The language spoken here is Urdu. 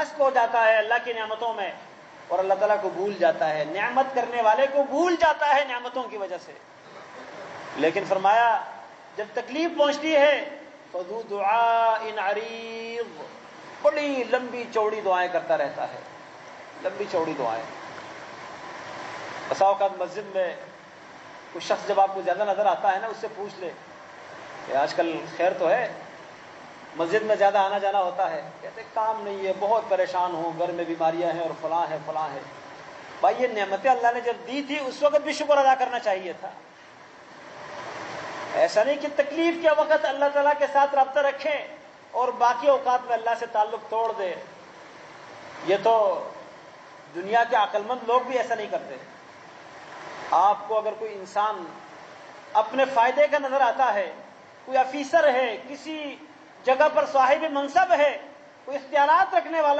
مست ہو جاتا ہے اللہ کی نعمتوں میں اور اللہ تعالیٰ کو بھول جاتا ہے، نعمت کرنے والے کو بھول جاتا ہے نعمتوں کی وجہ سے۔ لیکن فرمایا جب تکلیف پہنچتی ہے فذو دعاء عریض، بڑی لمبی چوڑی دعائیں کرتا رہتا ہے، لمبی چوڑی دعائیں۔ بسا اوقات مسجد میں کوئی شخص جب آپ کو زیادہ نظر آتا ہے نا، اس سے پوچھ لے کہ آج کل خیر تو ہے، مسجد میں زیادہ آنا جانا ہوتا ہے؟ کہتے کام نہیں ہے، بہت پریشان ہوں، گھر میں بیماریاں ہیں اور فلاں ہے فلاں ہے۔ بھائی یہ نعمتیں اللہ نے جب دی تھی اس وقت بھی شکر ادا کرنا چاہیے تھا، ایسا نہیں کہ تکلیف کے وقت اللہ تعالیٰ کے ساتھ رابطہ رکھیں اور باقی اوقات میں اللہ سے تعلق توڑ دے۔ یہ تو دنیا کے عقل مند لوگ بھی ایسا نہیں کرتے۔ آپ کو اگر کوئی انسان اپنے فائدے کا نظر آتا ہے، کوئی افیسر ہے، کسی جگہ پر صاحب منصب ہے، کوئی اختیارات رکھنے والا